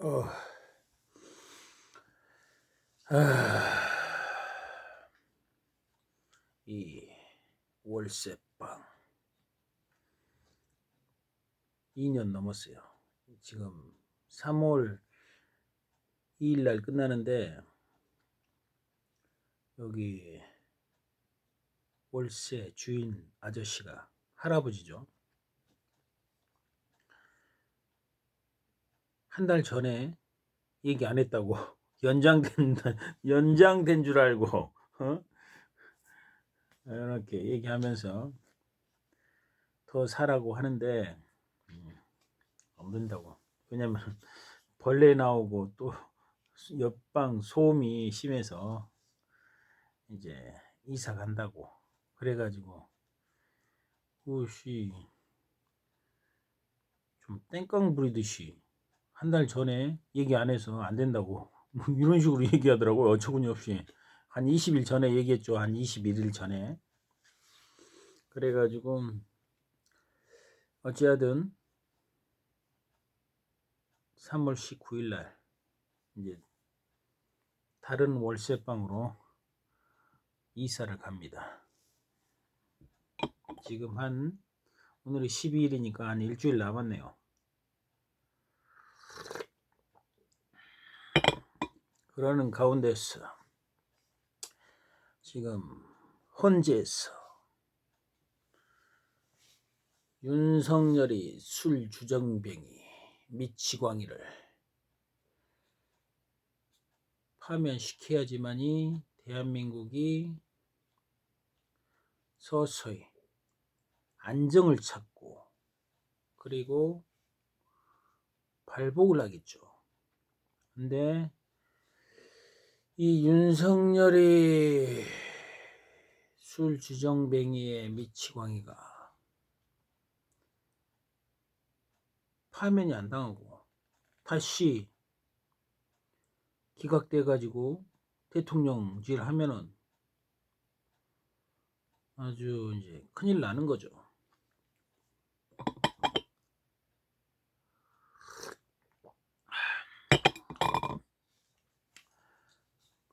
어, 아, 이 월세방 2년 넘었어요. 지금 3월 2일 날 끝나는데 여기 월세 주인 아저씨가 할아버지죠. 한 달 전에 얘기 안 했다고 연장된 줄 알고 이렇게 얘기하면서 더 사라고 하는데 안 된다고. 왜냐면 벌레 나오고 또 옆방 소음이 심해서 이제 이사 간다고 그래가지고 그것이 좀 땡깡 부리듯이 한 달 전에 얘기 안 해서 안 된다고 뭐 이런 식으로 얘기하더라고요. 어처구니 없이 한 20일 전에 얘기했죠. 한 21일 전에. 그래가지고 어찌하든 3월 19일 날 이제 다른 월세방으로 이사를 갑니다. 지금 오늘이 12일이니까 한 일주일 남았네요. 그러는 가운데서 지금 헌재에서 윤석열이 술 주정뱅이 미치광이를 파면시켜야지만이 대한민국이 서서히 안정을 찾고 그리고 발복을 하겠죠. 근데 이 윤석열이 술 주정뱅이의 미치광이가 파면이 안 당하고 다시 기각돼 가지고 대통령질 하면은 아주 이제 큰일 나는 거죠.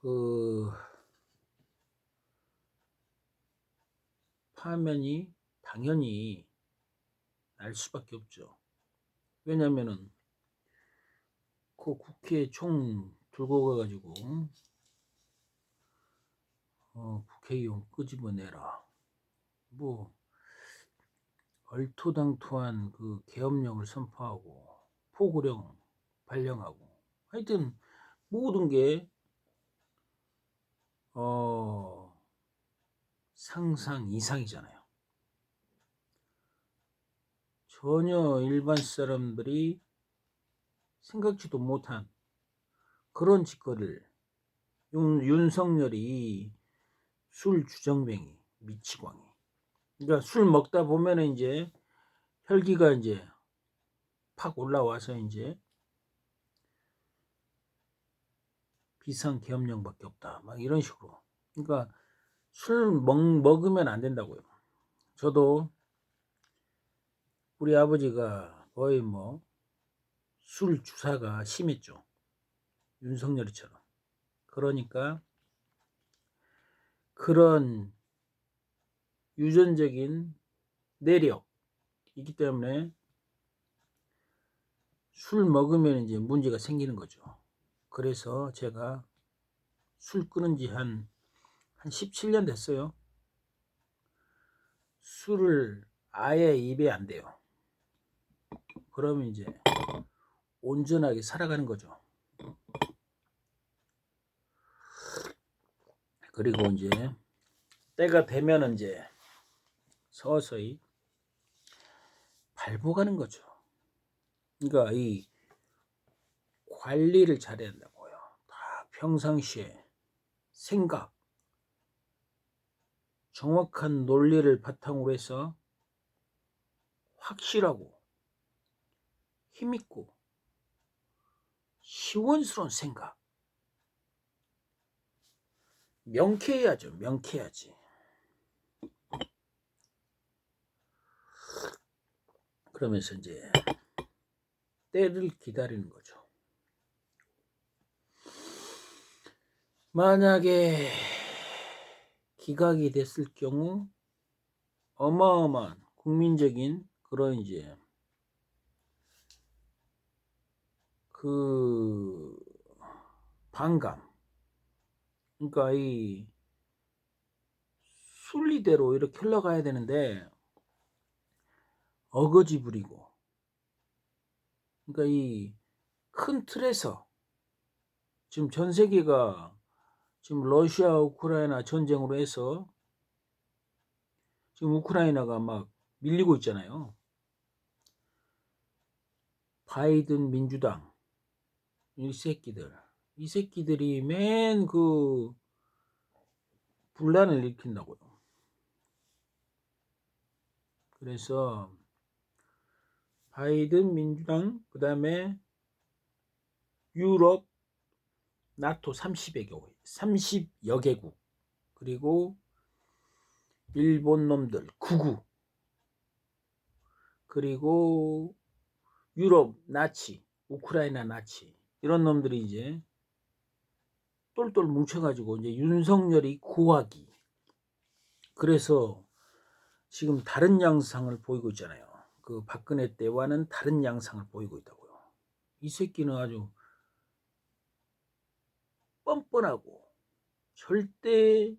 그 파면이 당연히 날 수밖에 없죠. 왜냐면은 그 국회에 총 들고 가가지고 국회의원 끄집어내라. 뭐 얼토당토한 그 계엄령을 선포하고 포고령 발령하고 하여튼 모든 게 상상 이상이잖아요. 전혀 일반 사람들이 생각지도 못한 그런 짓거리를 윤석열이 술 주정뱅이 미치광이 그러니까 술 먹다 보면은 이제 혈기가 이제 팍 올라와서 이제 비상계엄령밖에 없다 막 이런 식으로. 그러니까 술 먹으면 안 된다고요. 저도 우리 아버지가 거의 뭐 술 주사가 심했죠. 윤석열이처럼. 그러니까 그런 유전적인 내력이기 때문에 술 먹으면 이제 문제가 생기는 거죠. 그래서 제가 술 끊은 지 한 17년 됐어요. 술을 아예 입에 안 대요. 그러면 이제 온전하게 살아가는 거죠. 그리고 이제 때가 되면 이제 서서히 발복하는 거죠. 그러니까 이 관리를 잘해야 된다고요. 다 평상시에 생각, 정확한 논리를 바탕으로 해서 확실하고 힘있고 시원스러운 생각, 명쾌해야죠. 명쾌해야지. 그러면서 이제 때를 기다리는 거죠. 만약에 기각이 됐을 경우 어마어마한 국민적인 그런 이제 그 반감, 그러니까 이 순리대로 이렇게 흘러가야 되는데 어거지 부리고, 그러니까 이 큰 틀에서 지금 전 세계가 지금 러시아 우크라이나 전쟁으로 해서 지금 우크라이나가 막 밀리고 있잖아요. 바이든 민주당 이 새끼들이 맨 그 분란을 일으킨다고요. 그래서 바이든 민주당, 그 다음에 유럽 나토 30여 개국, 그리고 일본 놈들 9구, 그리고 유럽 나치, 우크라이나 나치, 이런 놈들이 이제 똘똘 뭉쳐가지고 이제 윤석열이 구하기. 그래서 지금 다른 양상을 보이고 있잖아요. 그 박근혜 때와는 다른 양상을 보이고 있다고요. 이 새끼는 아주 뻔뻔하고 절대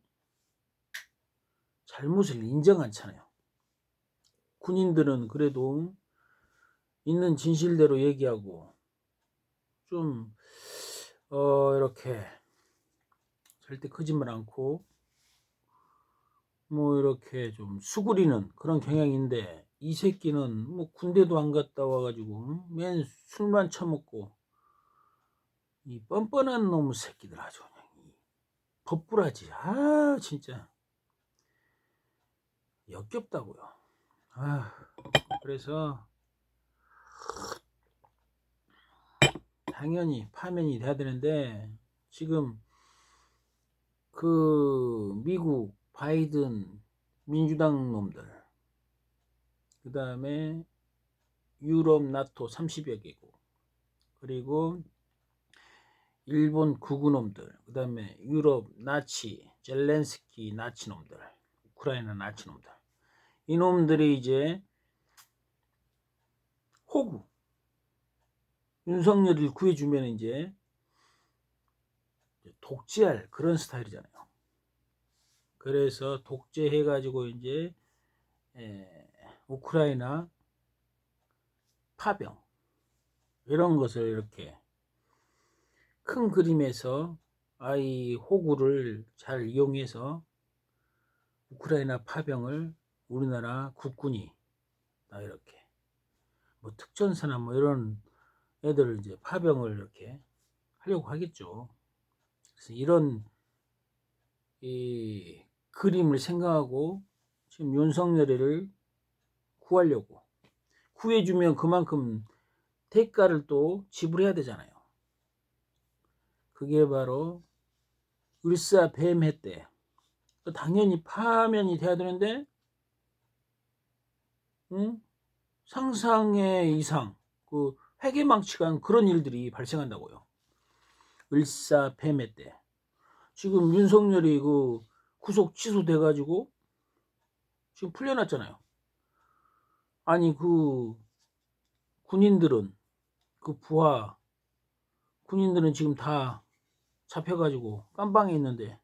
잘못을 인정 않잖아요. 군인들은 그래도 있는 진실대로 얘기하고 좀 이렇게 절대 거짓말 않고 뭐 이렇게 좀 수그리는 그런 경향인데, 이 새끼는 뭐 군대도 안 갔다 와가지고 맨 술만 처먹고 이 뻔뻔한 놈의 새끼들 아주 그냥 법불하지. 진짜 역겹다고요. 그래서 당연히 파면이 돼야 되는데, 지금 그 미국 바이든 민주당 놈들, 그 다음에 유럽 나토 30여 개국, 그리고 일본 구구놈들, 그 다음에 유럽 나치 젤렌스키 나치놈들, 우크라이나 나치놈들, 이놈들이 이제 호구 윤석열을 구해주면 이제 독재할 그런 스타일이잖아요. 그래서 독재해가지고 이제 우크라이나 파병 이런 것을 이렇게 큰 그림에서 이 호구를 잘 이용해서 우크라이나 파병을 우리나라 국군이 다 이렇게 뭐 특전사나 뭐 이런 애들을 이제 파병을 이렇게 하려고 하겠죠. 그래서 이런 이 그림을 생각하고 지금 윤석열이를 구하려고, 구해주면 그만큼 대가를 또 지불해야 되잖아요. 그게 바로 을사뱀해 때 당연히 파면이 돼야 되는데, 상상의 이상 그 회계망치한 그런 일들이 발생한다고요. 을사뱀해 때 지금 윤석열이 그 구속 취소돼가지고 지금 풀려났잖아요. 아니 그 군인들은, 그 부하 군인들은 지금 다 잡혀가지고 깜방에 있는데,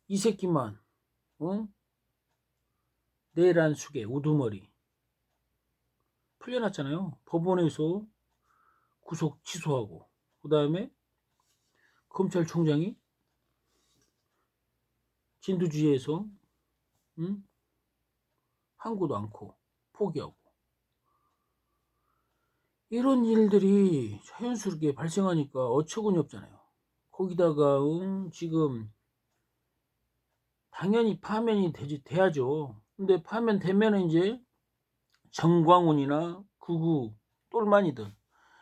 이 새끼만 내란 수계 우두머리 풀려났잖아요. 법원에서 구속 취소하고, 그 다음에 검찰총장이 진두지휘에서 항고도 않고 포기하고, 이런 일들이 자연스럽게 발생하니까 어처구니 없잖아요. 거기다가 지금 당연히 파면이 돼야죠. 근데 파면 되면 이제 정광훈이나 구구 똘마니들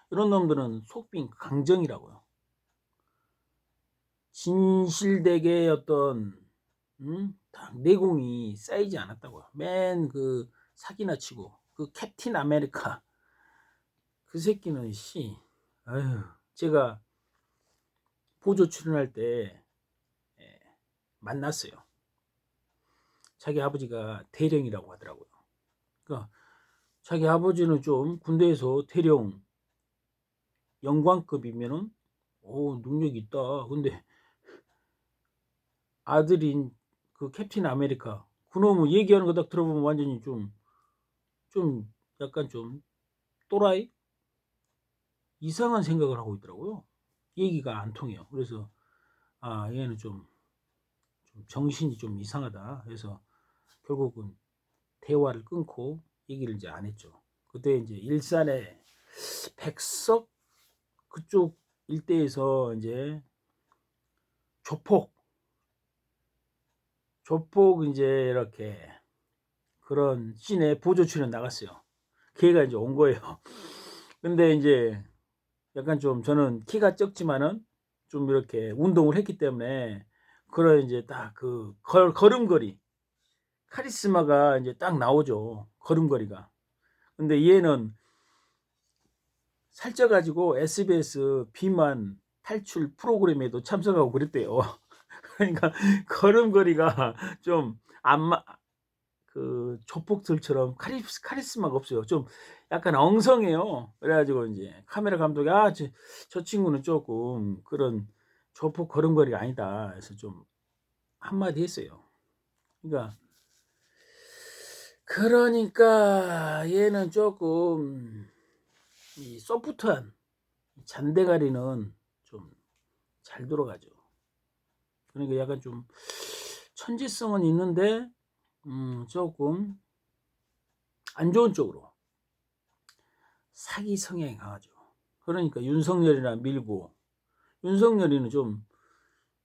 이런 놈들은 속빈 강정이라고요. 진실되게 어떤 내공이 쌓이지 않았다고요. 맨 그 사기나 치고, 그 캡틴 아메리카 그 새끼는 제가 보조 출연할 때 만났어요. 자기 아버지가 대령이라고 하더라고요. 그러니까 자기 아버지는 좀 군대에서 대령 영관급이면은 능력이 있다. 근데 아들인 그 캡틴 아메리카 그놈의 얘기하는 거 딱 들어보면 완전히 좀 약간 좀 또라이 이상한 생각을 하고 있더라고요. 얘기가 안 통해요. 그래서 얘는 좀 정신이 좀 이상하다. 그래서 결국은 대화를 끊고 얘기를 이제 안 했죠. 그때 이제 일산에 백석 그쪽 일대에서 이제 조폭 이제 이렇게 그런 씬에 보조 출연 나갔어요. 걔가 이제 온 거예요. 근데 이제 약간 좀 저는 키가 적지만은 좀 이렇게 운동을 했기 때문에 그런 이제 딱 그 걸음걸이 카리스마가 이제 딱 나오죠. 걸음걸이가. 근데 얘는 살쪄가지고 SBS 비만 탈출 프로그램에도 참석하고 그랬대요. 그러니까 걸음걸이가 좀 그 조폭들처럼 카리스마가 없어요. 좀 약간 엉성해요. 그래가지고 이제 카메라 감독이 저 친구는 조금 그런 조폭 걸음걸이가 아니다. 그래서 좀 한마디 했어요. 그러니까 얘는 조금 이 소프트한 잔대가리는 좀 잘 돌아가죠. 그러니까 약간 좀 천재성은 있는데 조금 안 좋은 쪽으로 사기 성향이 강하죠. 그러니까 윤석열이나 밀고 윤석열이는 좀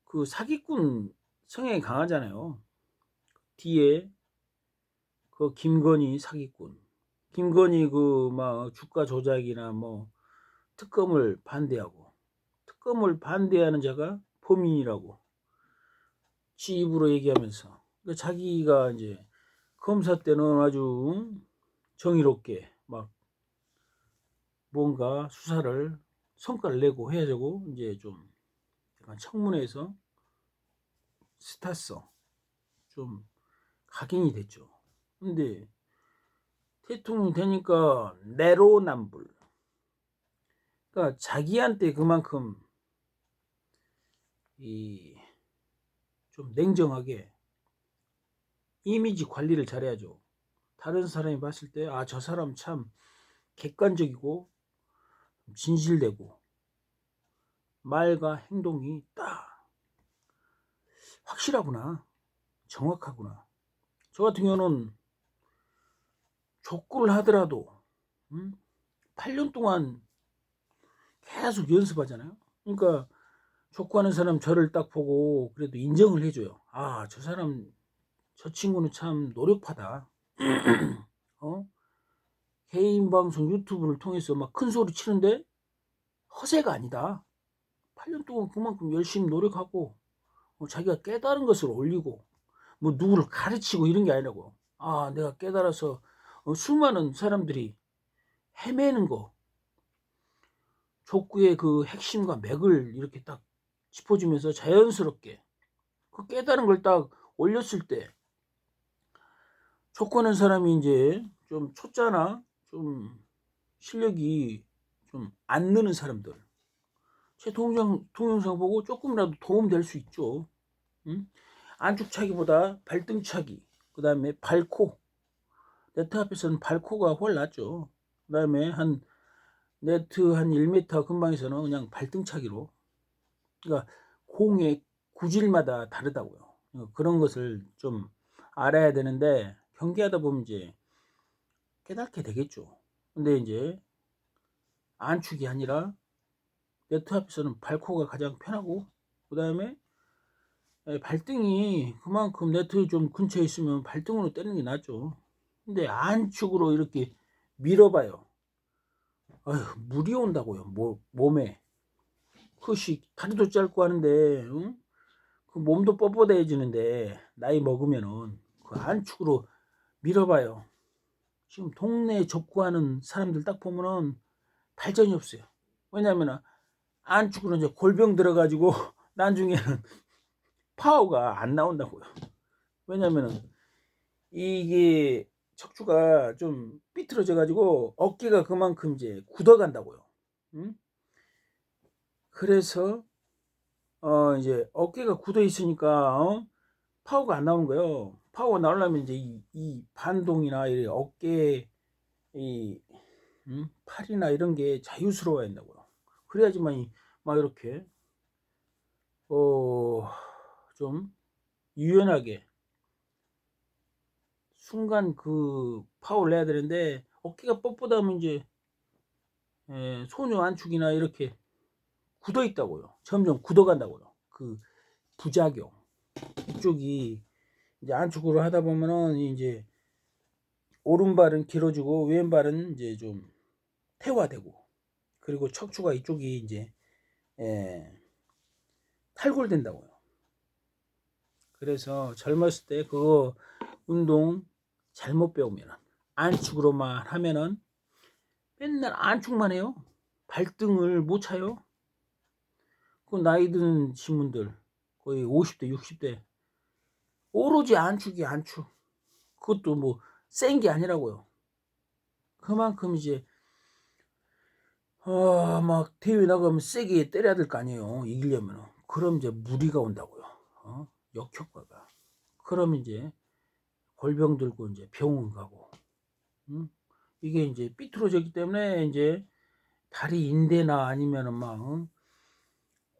그 사기꾼 성향이 강하잖아요. 뒤에 그 김건희 사기꾼, 김건희 그 막 주가 조작이나 뭐 특검을 반대하는 자가 범인이라고 지 입으로 얘기하면서 그러니까 자기가 이제 검사 때는 아주 정의롭게 막 뭔가 수사를 성과를 내고 해야 되고 이제 좀 약간 청문회에서 스타성 좀 각인이 됐죠. 근데 대통령 되니까 내로남불. 그러니까 자기한테 그만큼 이 좀 냉정하게 이미지 관리를 잘해야죠. 다른 사람이 봤을 때 저 사람 참 객관적이고 진실되고 말과 행동이 딱 확실하구나. 정확하구나. 저 같은 경우는 족구를 하더라도 8년 동안 계속 연습하잖아요. 그러니까 족구하는 사람 저를 딱 보고 그래도 인정을 해줘요. 저 사람 저 친구는 참 노력파다. 개인 방송 유튜브를 통해서 막 큰 소리 치는데 허세가 아니다. 8년 동안 그만큼 열심히 노력하고 자기가 깨달은 것을 올리고 뭐 누구를 가르치고 이런 게 아니라고. 내가 깨달아서 수많은 사람들이 헤매는 거 족구의 그 핵심과 맥을 이렇게 딱 짚어주면서 자연스럽게 그 깨달은 걸 딱 올렸을 때 족구하는 사람이 이제 좀 초짜나 좀 실력이 좀 안 느는 사람들 제 동영상 보고 조금이라도 도움 될 수 있죠. 응? 안축차기보다 발등차기 그 다음에 발코 네트 앞에서는 발코가 훨 낫죠. 그 다음에 네트 한 1m 근방에서는 그냥 발등차기로 그러니까 공의 구질마다 다르다고요. 그런 것을 좀 알아야 되는데 경기하다 보면 이제 깨닫게 되겠죠. 근데 이제 안축이 아니라 네트 앞에서는 발코가 가장 편하고 그 다음에 발등이 그만큼 네트 좀 근처에 있으면 발등으로 때리는 게 낫죠. 근데 안축으로 이렇게 밀어봐요. 물이 온다고요. 몸에. 그것이 다리도 짧고 하는데 응? 그 몸도 뻣뻣해지는데 나이 먹으면은 그 안축으로 밀어봐요. 지금 동네에 족구하는 사람들 딱 보면은 발전이 없어요. 왜냐면 안축으로 이제 골병 들어가지고 나중에는 파워가 안 나온다고요. 왜냐면은 이게 척추가 좀 삐뚤어져 가지고 어깨가 그만큼 이제 굳어간다고요. 응? 그래서 이제 어깨가 굳어 있으니까 파워가 안 나오는 거예요. 파워가 나오려면 이제 이 반동이나 이 어깨 이 팔이나 이런 게 자유스러워야 된다고요. 그래야지만 막 이렇게 좀 유연하게 순간 그 파워를 내야 되는데 어깨가 뻣뻣하면 이제 소녀 안축이나 이렇게 굳어 있다고요. 점점 굳어 간다고요. 그 부작용. 이쪽이 이제 안축으로 하다 보면은 이제 오른발은 길어지고 왼발은 이제 좀 태화되고, 그리고 척추가 이쪽이 이제 탈골된다고요. 그래서 젊었을 때 그거 운동 잘못 배우면 안축으로만 하면은 맨날 안축만 해요. 발등을 못 차요. 그 나이 드신 분들 거의 50대 60대 오로지 안축이 안축. 그것도 뭐 센 게 아니라고요. 그만큼 이제 막 대회 나가면 세게 때려야 될 거 아니에요. 이기려면. 그럼 이제 무리가 온다고요. 역효과가. 그럼 이제 골병 들고 이제 병원 가고. 이게 이제 삐뚤어졌기 때문에 이제 다리 인대나 아니면은 막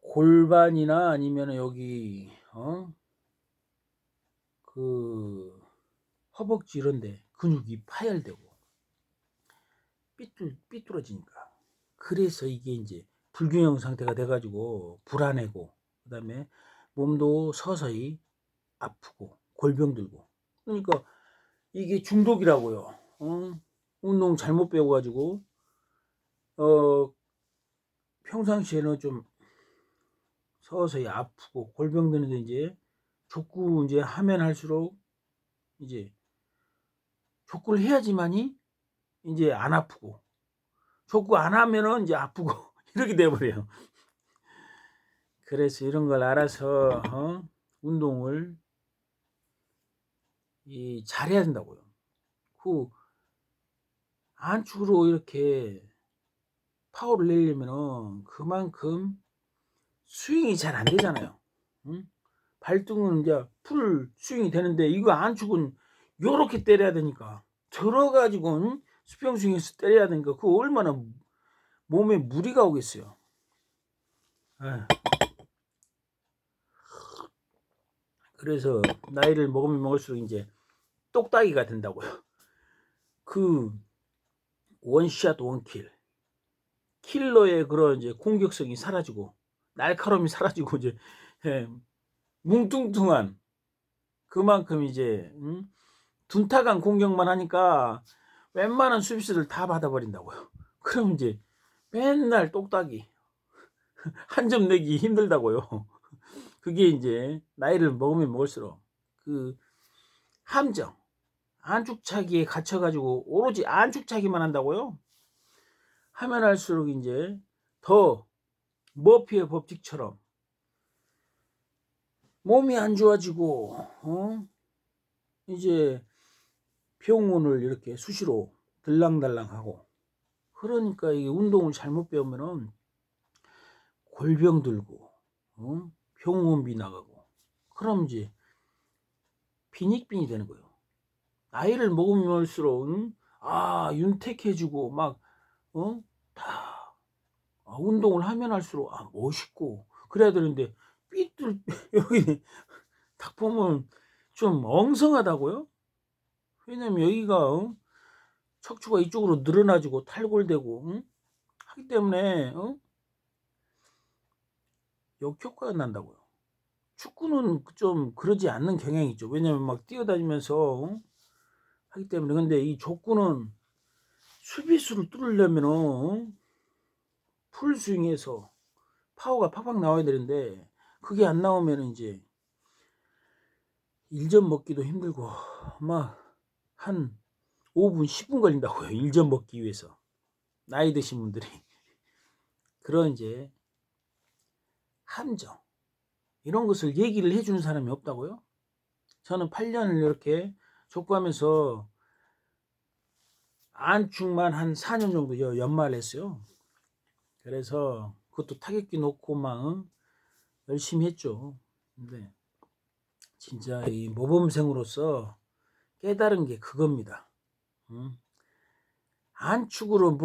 골반이나 아니면은 여기 그 허벅지 이런데 근육이 파열되고 삐뚤어지니까. 그래서 이게 이제 불균형 상태가 돼가지고 불안해고, 그 다음에 몸도 서서히 아프고 골병 들고. 그러니까 이게 중독이라고요. 운동 잘못 배워가지고 평상시에는 좀 서서히 아프고 골병 드는데 이제 족구 이제 하면 할수록 이제 족구를 해야지만이 이제 안 아프고, 족구 안 하면은 이제 아프고 이렇게 돼버려요. 그래서 이런 걸 알아서 운동을 잘해야 된다고요. 그 안축으로 이렇게 파워를 내려면은 그만큼 스윙이 잘 안 되잖아요. 발등은 이제 풀 스윙이 되는데 이거 안축은 요렇게 때려야 되니까 들어가지고 수평 스윙에서 때려야 되니까 그거 얼마나 몸에 무리가 오겠어요. 그래서 나이를 먹으면 먹을수록 이제 똑딱이가 된다고요. 그 원샷 원킬 킬러의 그런 이제 공격성이 사라지고 날카로움이 사라지고 이제 뭉뚱뚱한, 그만큼 이제 둔탁한 공격만 하니까 웬만한 수비수들 다 받아버린다고요. 그럼 이제 맨날 똑딱이 한 점 내기 힘들다고요. 그게 이제 나이를 먹으면 먹을수록 그 함정 안축차기에 갇혀가지고 오로지 안축차기만 한다고요. 하면 할수록 이제 더 머피의 법칙처럼 몸이 안 좋아지고 이제 병원을 이렇게 수시로 들랑달랑하고. 그러니까 이게 운동을 잘못 배우면은 골병 들고 병원비 나가고, 그럼 이제 빈익빈이 되는 거예요. 나이를 먹으면서록 윤택해지고 막 다 운동을 하면 할수록 멋있고 그래야 되는데 삐뚤 여기 딱 보면 좀 엉성하다고요. 왜냐면 여기가 척추가 이쪽으로 늘어나지고 탈골되고 하기 때문에 역효과가 난다고요. 축구는 좀 그러지 않는 경향이 있죠. 왜냐면 막 뛰어다니면서 하기 때문에. 근데 이 족구는 수비수를 뚫으려면은 풀스윙에서 파워가 팍팍 나와야 되는데 그게 안 나오면 이제 1점 먹기도 힘들고 막 한 5분 10분 걸린다고요. 1점 먹기 위해서. 나이 드신 분들이. 그런 이제 함정 이런 것을 얘기를 해주는 사람이 없다고요? 저는 8년을 이렇게 족구하면서 안축만 한 4년 정도 연말했어요. 그래서 그것도 타격기 놓고 막 열심히 했죠. 근데 진짜 이 모범생으로서 깨달은 게 그겁니다. 안축으로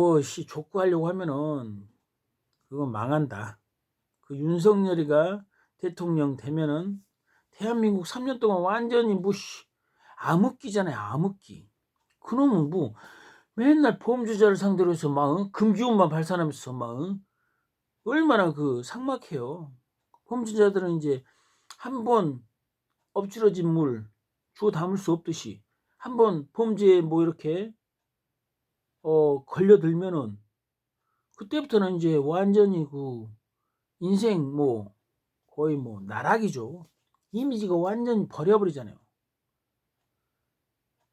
족구하려고 하면은 그건 망한다. 그 윤석열이가 대통령 되면은 대한민국 3년 동안 완전히 암흑기잖아요. 암흑기. 그놈은 맨날 범죄자를 상대로 해서 막 금기운만 발산하면서 막 얼마나 삭막해요. 범죄자들은 이제 한 번 엎질러진 물 주워 담을 수 없듯이 한 번 범죄에 이렇게 걸려들면은 그때부터는 이제 완전히 인생 거의 나락이죠. 이미지가 완전히 버려버리잖아요.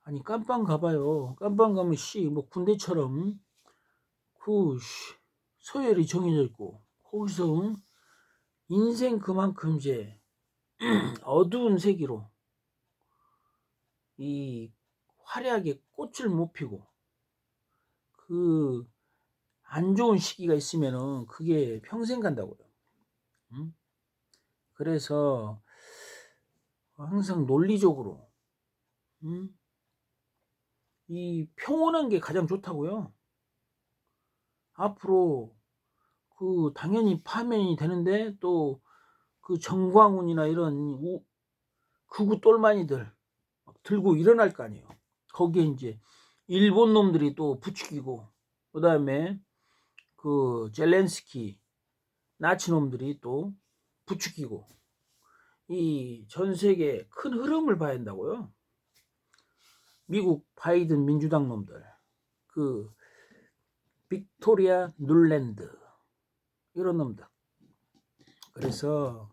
아니 깜빵 가봐요. 깜빵 가면 군대처럼 서열이 정해져 있고 거기서 인생 그만큼 이제 어두운 세계로 이 화려하게 꽃을 못 피고 안 좋은 시기가 있으면은 그게 평생 간다고요. 그래서 항상 논리적으로 이 평온한 게 가장 좋다고요. 앞으로 당연히 파면이 되는데 또 정광훈이나 이런 극우 똘마니들 들고 일어날 거 아니에요. 거기에 이제 일본 놈들이 또 부추기고 그 다음에 젤렌스키 나치 놈들이 또 부추기고 이 전 세계 큰 흐름을 봐야 한다고요. 미국 바이든 민주당 놈들 빅토리아 눌랜드 이런 놈들. 그래서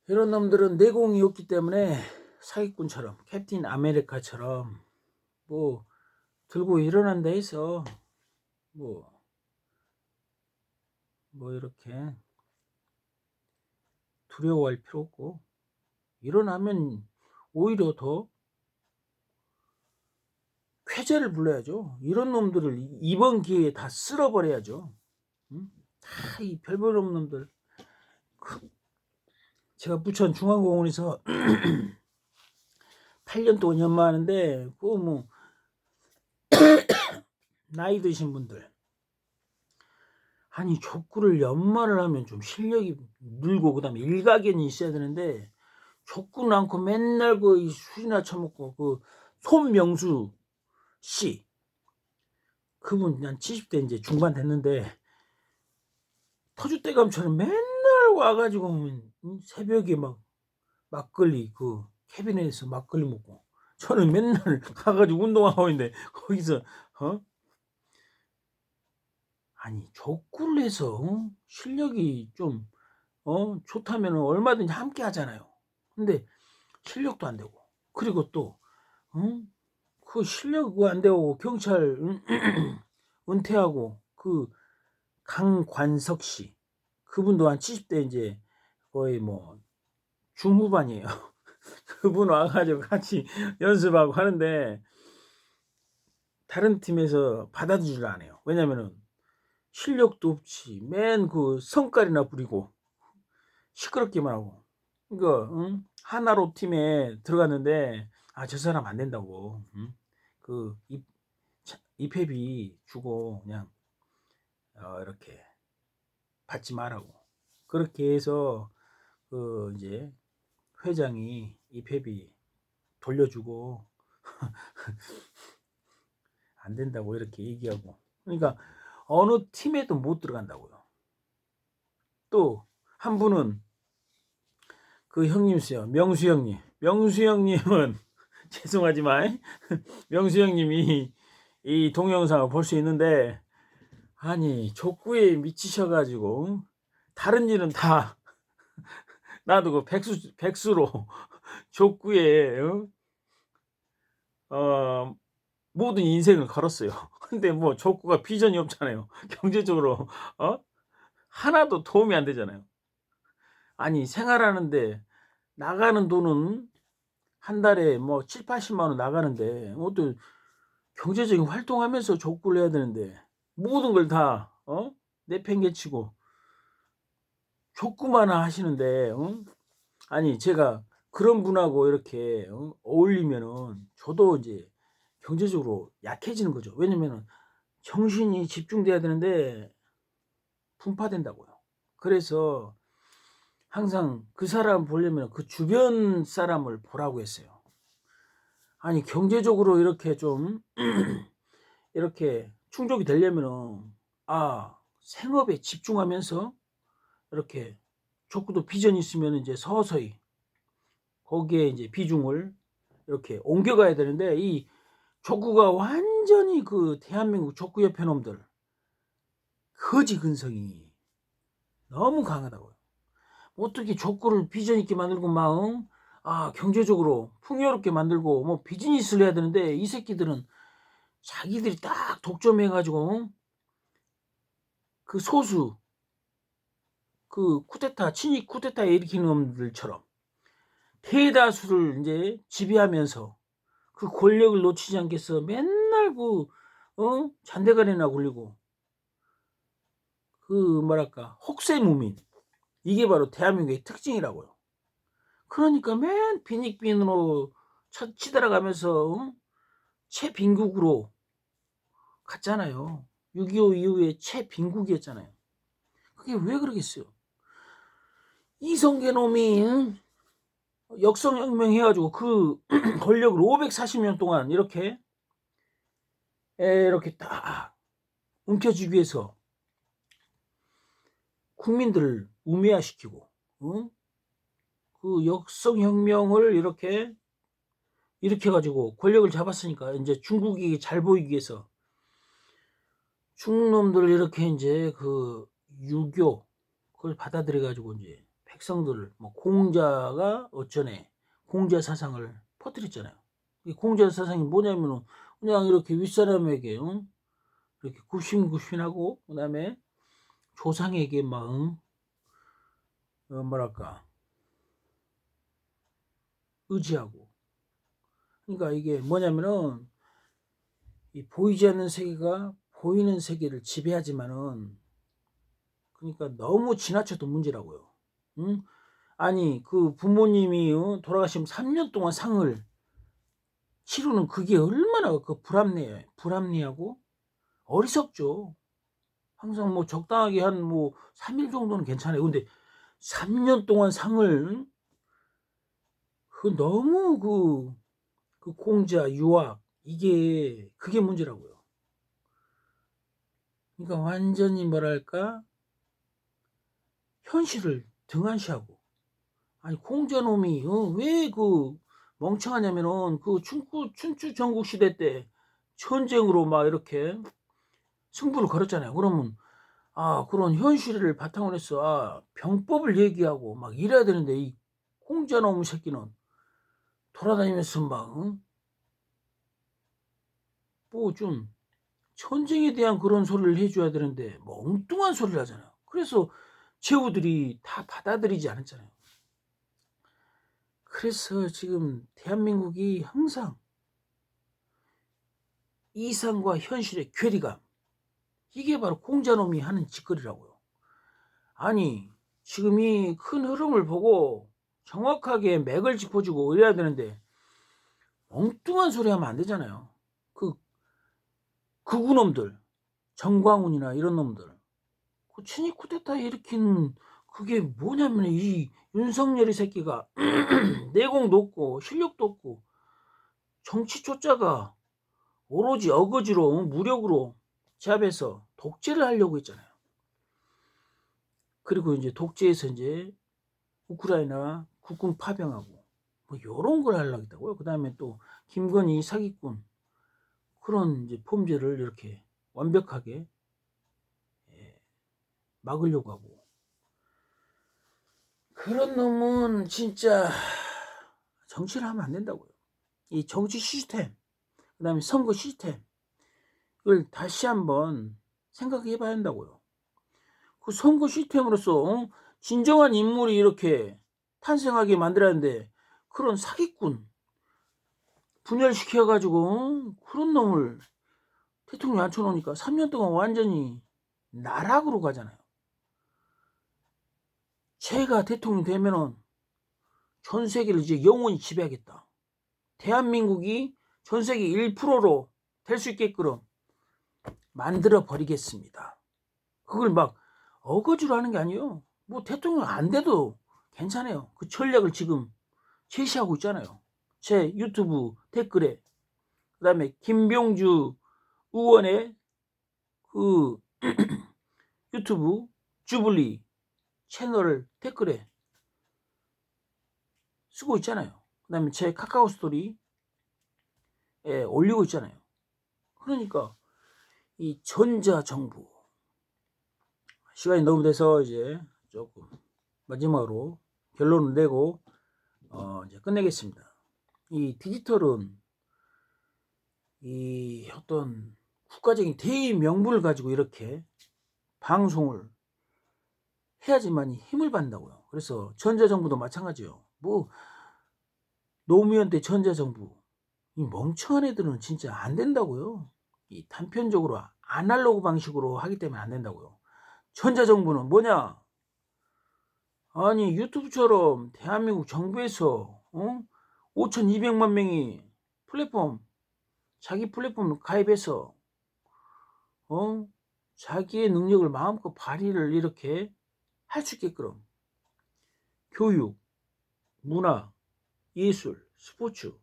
이런 놈들은 내공이 없기 때문에 사기꾼처럼 캡틴 아메리카처럼 들고 일어난다 해서 이렇게 두려워할 필요 없고 일어나면 오히려 더 쾌재를 불러야죠. 이런 놈들을 이번 기회에 다 쓸어버려야죠. 다 이 별별 없는 놈들. 제가 부천 중앙공원에서 8년 동안 연마하는데 나이 드신 분들 아니 족구를 연마를 하면 좀 실력이 늘고 그다음에 일가견이 있어야 되는데 족구는 않고 맨날 술이나 처먹고 손명수 씨 그분 한 70대 이제 중반 됐는데 터줏대감처럼 맨날 와가지고 새벽에 막걸리 캐비넷에서 막걸리 먹고 저는 맨날 가가지고 운동하고 있는데 거기서 아니 족구를 해서 실력이 좀 좋다면 얼마든지 함께 하잖아요. 근데 실력도 안 되고 그리고 또 실력 안 되고 경찰 은퇴하고 강관석 씨 그분도 한 70대 이제 거의 중후반이에요. 그분 와가지고 같이 연습하고 하는데 다른 팀에서 받아주질 않아요. 왜냐면은 실력도 없지 맨 성깔이나 부리고 시끄럽기만 하고 하나로 팀에 들어갔는데 저 사람 안 된다고 입회비 주고 그냥 이렇게 받지 말라고 그렇게 해서 이제 회장이 입회비 돌려주고 안 된다고 이렇게 얘기하고 그러니까 어느 팀에도 못 들어간다고요. 또 한 분은 형님 있어요. 명수 형님. 명수 형님은 죄송하지만 명수 형님이 이 동영상을 볼 수 있는데 아니 족구에 미치셔가지고 다른 일은 다 놔두고 백수로 족구에 모든 인생을 걸었어요. 근데 족구가 비전이 없잖아요. 경제적으로 하나도 도움이 안 되잖아요. 아니 생활하는데 나가는 돈은 한 달에 뭐 7-80만 원 나가는데 또 경제적인 활동하면서 족구를 해야 되는데 모든 걸 다 내팽개치고 족구만 하시는데 아니 제가 그런 분하고 이렇게 어울리면은 저도 이제 경제적으로 약해지는 거죠. 왜냐면은 정신이 집중돼야 되는데 분파된다고요. 그래서 항상 그 사람 보려면 그 주변 사람을 보라고 했어요. 아니 경제적으로 이렇게 좀 이렇게 충족이 되려면은 생업에 집중하면서 이렇게 족구도 비전이 있으면 이제 서서히 거기에 이제 비중을 이렇게 옮겨가야 되는데 이 족구가 완전히 그 대한민국 족구협회 놈들 거지 근성이 너무 강하다고요. 어떻게 족구를 비전 있게 만들고 막 경제적으로 풍요롭게 만들고 뭐 비즈니스를 해야 되는데 이 새끼들은 자기들이 딱 독점해 가지고 그 소수 그 쿠데타 친위 쿠데타 일으키는 놈들처럼 대다수를 이제 지배하면서 그 권력을 놓치지 않겠어 맨날 그 잔대가리나 굴리고 그 뭐랄까 혹세무민 이게 바로 대한민국의 특징이라고요. 그러니까 맨 빈익빈으로 치달아가면서 최빈국으로 갔잖아요. 6.25 이후에 최빈국이었잖아요. 그게 왜 그러겠어요? 이성계 놈이 역성혁명 해가지고 그 권력을 540년 동안 이렇게 딱 움켜쥐기 위해서 국민들을 우매화시키고 그 역성혁명을 이렇게 일으켜가지고 권력을 잡았으니까 이제 중국이 잘 보이기 위해서 중놈들 이렇게 이제 그 유교 그걸 받아들여가지고 이제 백성들을 뭐 공자가 어쩌네 공자 사상을 퍼뜨렸잖아요. 이 공자 사상이 뭐냐면은 그냥 이렇게 윗사람에게 이렇게 굽신굽신하고 그다음에 조상에게 막 뭐랄까 의지하고 그러니까 이게 뭐냐면은 이 보이지 않는 세계가 보이는 세계를 지배하지만은 그러니까 너무 지나쳐도 문제라고요. 응? 아니 그 부모님이 돌아가시면 3년 동안 상을 치르는 그게 얼마나 그 불합리하고 어리석죠. 항상 뭐 적당하게 한 뭐 3일 정도는 괜찮아요. 근데 3년 동안 상을 그 너무 그 공자 유학 이게 그게 문제라고요. 그러니까 완전히 뭐랄까 현실을 등한시하고 아니 공자놈이 왜 그 멍청하냐면은 그 춘추 전국 시대 때 전쟁으로 막 이렇게 승부를 걸었잖아요. 그러면 그런 현실을 바탕으로 해서 병법을 얘기하고 막 이래야 되는데 이 공자놈 새끼는 돌아다니면서 막 뭐 좀 전쟁에 대한 그런 소리를 해줘야 되는데 뭐 엉뚱한 소리를 하잖아요. 그래서 제후들이 다 받아들이지 않았잖아요. 그래서 지금 대한민국이 항상 이상과 현실의 괴리감 이게 바로 공자놈이 하는 짓거리라고요. 아니 지금 이 큰 흐름을 보고 정확하게 맥을 짚어주고 이래야 되는데 엉뚱한 소리 하면 안 되잖아요. 그 극우놈들 정광훈이나 이런 놈들 그 친위 쿠데타 일으킨 그게 뭐냐면 이 윤석열이 새끼가 내공도 없고 실력도 없고 정치 초짜가 오로지 어거지로 무력으로 제압해서 독재를 하려고 했잖아요. 그리고 이제 독재에서 이제 우크라이나 국군 파병하고 뭐 이런 걸 하려고 했다고요. 그 다음에 또 김건희 사기꾼 그런 이제 범죄를 이렇게 완벽하게 막으려고 하고 그런 놈은 진짜 정치를 하면 안 된다고요. 이 정치 시스템 그 다음에 선거 시스템 이걸 다시 한번 생각해 봐야 한다고요. 그 선거 시스템으로서 진정한 인물이 이렇게 탄생하게 만들었는데 그런 사기꾼 분열시켜가지고 그런 놈을 대통령 앉혀놓으니까 3년 동안 완전히 나락으로 가잖아요. 제가 대통령 되면은 전 세계를 이제 영원히 지배하겠다. 대한민국이 전 세계 1%로 될 수 있게끔 만들어 버리겠습니다. 그걸 막 어거지로 하는 게 아니에요. 뭐 대통령 안 돼도 괜찮아요. 그 전략을 지금 제시하고 있잖아요. 제 유튜브 댓글에, 그 다음에 김병주 의원의 그 유튜브 주블리 채널 댓글에 쓰고 있잖아요. 그 다음에 제 카카오 스토리에 올리고 있잖아요. 그러니까 이 전자정부, 시간이 너무 돼서 이제 조금 마지막으로 결론을 내고 이제 끝내겠습니다. 이 디지털은 이 어떤 국가적인 대의 명분을 가지고 이렇게 방송을 해야지만 힘을 받는다고요. 그래서 전자정부도 마찬가지요. 뭐 노무현 때 전자정부, 이 멍청한 애들은 진짜 안 된다고요. 이 단편적으로 아날로그 방식으로 하기 때문에 안 된다고요. 전자정부는 뭐냐? 아니 유튜브처럼 대한민국 정부에서 5,200만 명이 자기 플랫폼 가입해서 자기의 능력을 마음껏 발휘를 이렇게 할 수 있게끔 교육, 문화, 예술, 스포츠,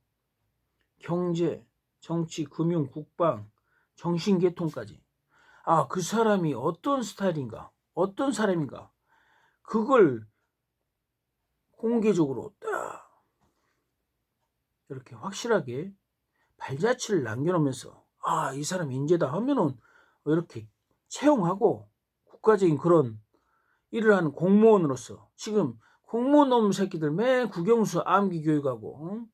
경제, 정치, 금융, 국방, 정신계통까지, 그 사람이 어떤 스타일인가, 어떤 사람인가, 그걸 공개적으로 딱 이렇게 확실하게 발자취를 남겨놓으면서 이 사람 인재다 하면은 이렇게 채용하고 국가적인 그런 일을 하는 공무원으로서, 지금 공무원 놈 새끼들 매 국영수 암기 교육하고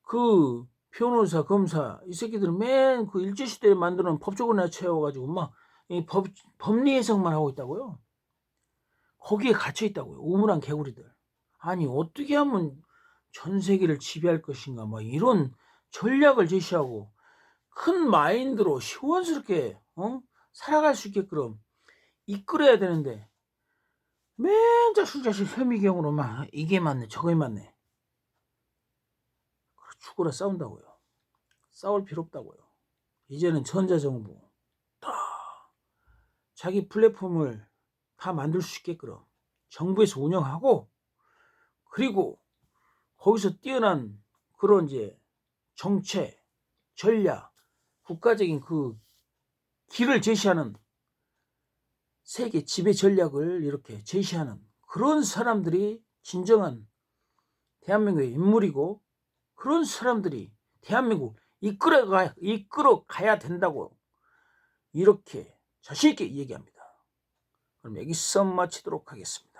그 변호사 검사 이 새끼들은 맨 그 일제시대에 만드는 법조문에 채워가지고 막 이 법리 해석만 하고 있다고요. 거기에 갇혀 있다고요. 우물안 개구리들. 아니 어떻게 하면 전 세계를 지배할 것인가, 막 이런 전략을 제시하고 큰 마인드로 시원스럽게 살아갈 수 있게끔 이끌어야 되는데 맨 자식 현미경으로 막 이게 맞네 저게 맞네 죽어라 싸운다고요. 싸울 필요 없다고요. 이제는 전자정부 다 자기 플랫폼을 다 만들 수 있게끔 정부에서 운영하고, 그리고 거기서 뛰어난 그런 이제 정책, 전략, 국가적인 그 길을 제시하는 세계 지배 전략을 이렇게 제시하는 그런 사람들이 진정한 대한민국의 인물이고, 그런 사람들이 대한민국 이끌어 가야 된다고 이렇게 자신 있게 얘기합니다. 그럼 여기서 마치도록 하겠습니다.